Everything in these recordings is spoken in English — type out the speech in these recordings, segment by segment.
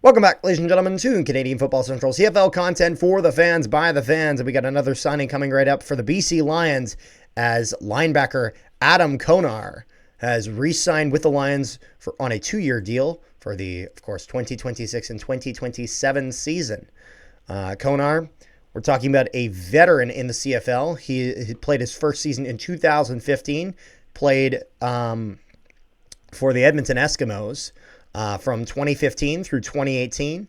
Welcome back, ladies and gentlemen, to Canadian Football Central CFL content for the fans, by the fans. And we got another signing coming right up for the BC Lions as linebacker Adam Konar has re-signed with the Lions on a 2-year deal for the, of course, 2026 and 2027 season. Konar, we're talking about a veteran in the CFL. He played his first season in 2015, played for the Edmonton Eskimos from 2015 through 2018.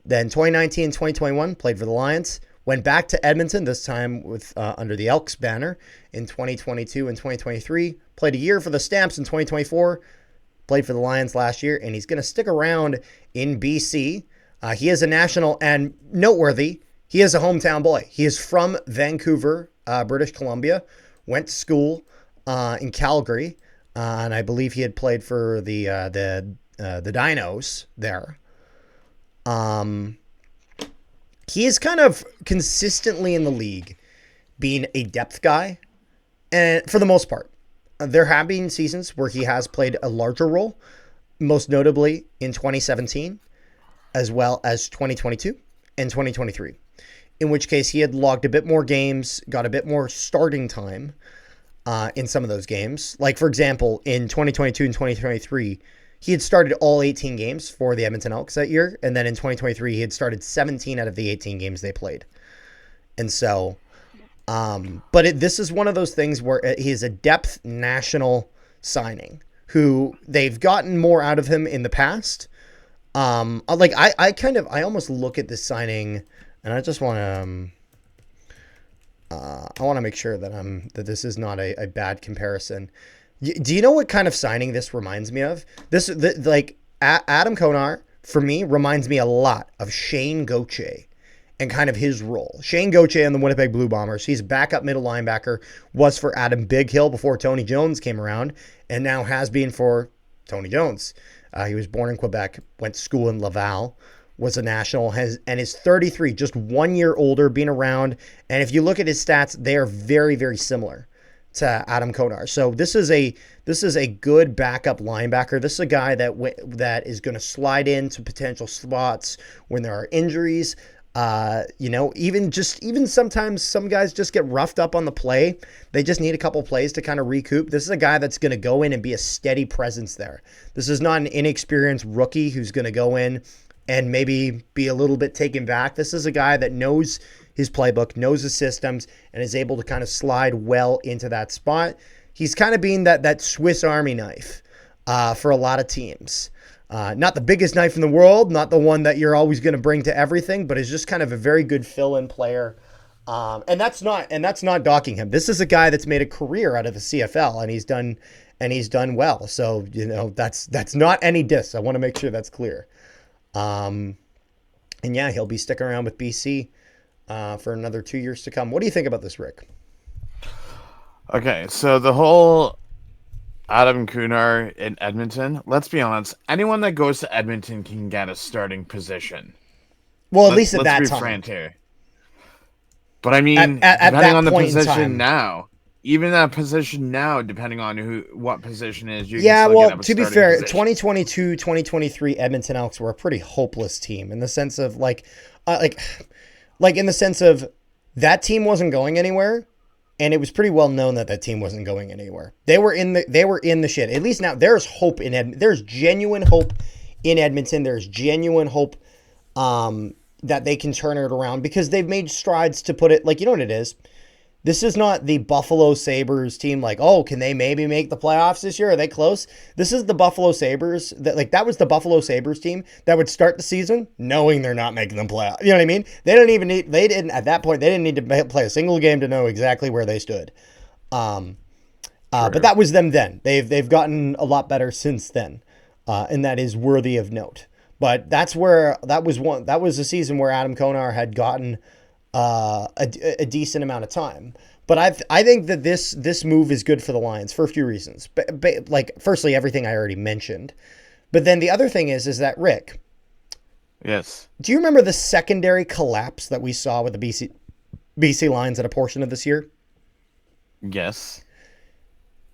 Then 2019 and 2021 played for the Lions. Went back to Edmonton, this time with under the Elks banner in 2022 and 2023. Played a year for the Stamps in 2024. Played for the Lions last year, and he's going to stick around in BC. He is a national, and noteworthy, he is a hometown boy. He is from Vancouver, British Columbia. Went to school in Calgary, and I believe he had played for the Dinos there. He is kind of consistently in the league being a depth guy, and for the most part. There have been seasons where he has played a larger role, most notably in 2017, as well as 2022 and 2023, in which case he had logged a bit more games, got a bit more starting time in some of those games. Like, for example, in 2022 and 2023, he had started all 18 games for the Edmonton Elks that year. And then in 2023, he had started 17 out of the 18 games they played. And so, this is one of those things where he is a depth national signing who they've gotten more out of him in the past. I almost look at this signing and I just want to, make sure that this is not a bad comparison. Do you know what kind of signing this reminds me of? Adam Konar, for me, reminds me a lot of Shane Gauthier and kind of his role. Shane Gauthier on the Winnipeg Blue Bombers. He's backup middle linebacker, was for Adam Bighill before Tony Jones came around, and now has been for Tony Jones. He was born in Quebec, went to school in Laval, was a national, and is 33, just 1 year older, been around. And if you look at his stats, they are very, very similar to Adam Konar. So this is a good backup linebacker. This is a guy that is going to slide into potential spots when there are injuries. Even sometimes some guys just get roughed up on the play. They just need a couple plays to kind of recoup. This is a guy that's going to go in and be a steady presence there. This is not an inexperienced rookie who's going to go in and maybe be a little bit taken back. This is a guy that knows his playbook, knows his systems, and is able to kind of slide well into that spot. He's kind of being that Swiss Army knife for a lot of teams. Not the biggest knife in the world, not the one that you're always going to bring to everything, but is just kind of a very good fill-in player. And that's not docking him. This is a guy that's made a career out of the CFL, and he's done well. So, that's not any diss. I want to make sure that's clear. And yeah, he'll be sticking around with BC for another 2 years to come. What do you think about this, Rick? Okay, so the whole Adam Konar in Edmonton, let's be honest, anyone that goes to Edmonton can get a starting position. Well, at least at that time. Let's be frank here. But I mean, depending on the position now, even that position now, depending on what position is, you can still get a to be fair, position. 2022, 2023 Edmonton Elks were a pretty hopeless team in the sense of in the sense of that team wasn't going anywhere, and it was pretty well known that team wasn't going anywhere. They were in the shit. At least now there's hope in Edmonton. There's genuine hope in Edmonton. There's genuine hope that they can turn it around because they've made strides to put it, you know what it is? This is not the Buffalo Sabres team can they maybe make the playoffs this year? Are they close? This is the Buffalo Sabres. That was the Buffalo Sabres team that would start the season knowing they're not making the playoffs. You know what I mean? At that point, they didn't need to play a single game to know exactly where they stood. But that was them then. They've gotten a lot better since then. And that is worthy of note. But that was a season where Adam Konar had gotten a decent amount of time. But I think that this move is good for the Lions for a few reasons. Firstly, everything I already mentioned. But then the other thing is that, Rick. Yes. Do you remember the secondary collapse that we saw with the BC Lions at a portion of this year? Yes.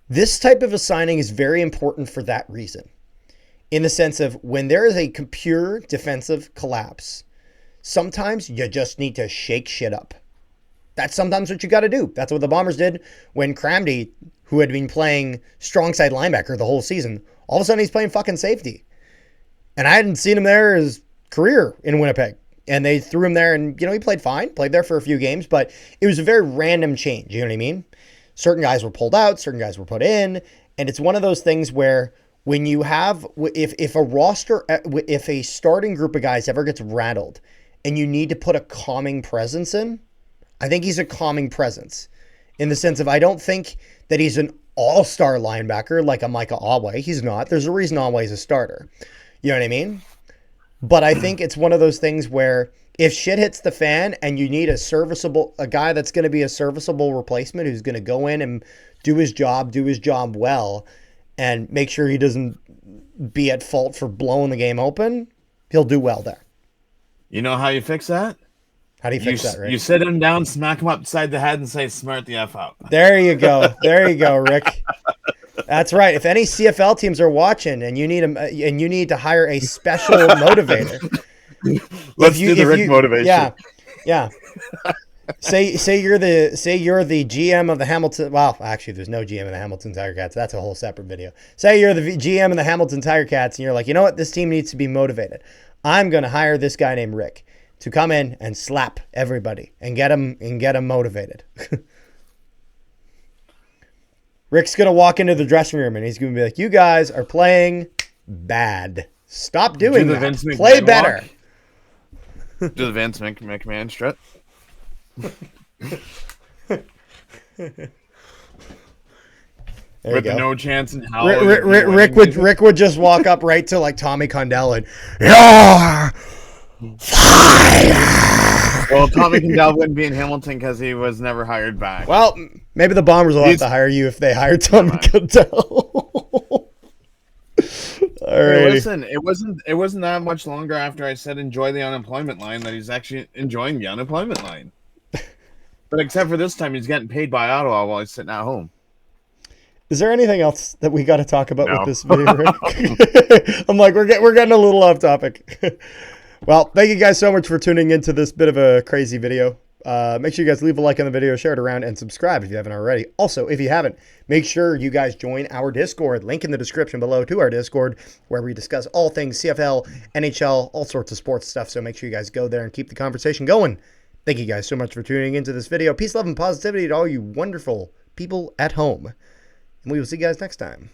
This type of a signing is very important for that reason. In the sense of when there is a pure defensive collapse, sometimes you just need to shake shit up. That's sometimes what you got to do. That's what the Bombers did when Cramdy, who had been playing strong side linebacker the whole season, all of a sudden he's playing fucking safety. And I hadn't seen him there his career in Winnipeg. And they threw him there and, he played fine, played there for a few games, but it was a very random change. You know what I mean? Certain guys were pulled out, certain guys were put in. And it's one of those things where when you have, if a roster, if a starting group of guys ever gets rattled and you need to put a calming presence in, I think he's a calming presence in the sense of I don't think that he's an all-star linebacker like a Micah Alway. He's not. There's a reason Alway's a starter. You know what I mean? But I think it's one of those things where if shit hits the fan and you need a guy that's going to be a serviceable replacement who's going to go in and do his job well and make sure he doesn't be at fault for blowing the game open, he'll do well there. You know how you fix that? How do you fix that, Rick? You sit him down, smack him upside the head, and say, "Smart the F out." There you go. There you go, Rick. That's right. If any CFL teams are watching and you need to hire a special motivator, let's do the Rick motivation. Yeah. Say you're the GM of the Hamilton. Well, actually, there's no GM of the Hamilton Tiger Cats. That's a whole separate video. Say you're the GM of the Hamilton Tiger Cats, and you're like, you know what? This team needs to be motivated. I'm going to hire this guy named Rick to come in and slap everybody and get him motivated. Rick's going to walk into the dressing room and he's going to be like, you guys are playing bad. Stop doing that. Play better. Do the Vince McMahon strut. With no chance in hell. Rick would just walk up right to like Tommy Condell and you're fired. Well, Tommy Condell wouldn't be in Hamilton because he was never hired back. Well, maybe the Bombers will have to hire you if they hire Tommy Condell. Hey, listen, it wasn't that much longer after I said enjoy the unemployment line that he's actually enjoying the unemployment line. But except for this time, he's getting paid by Ottawa while he's sitting at home. Is there anything else that we got to talk about with this video, Rick? I'm like, we're getting a little off topic. Well, thank you guys so much for tuning into this bit of a crazy video. Make sure you guys leave a like on the video, share it around, and subscribe if you haven't already. Also, if you haven't, make sure you guys join our Discord. Link in the description below to our Discord, where we discuss all things CFL, NHL, all sorts of sports stuff. So make sure you guys go there and keep the conversation going. Thank you guys so much for tuning into this video. Peace, love, and positivity to all you wonderful people at home. And we will see you guys next time.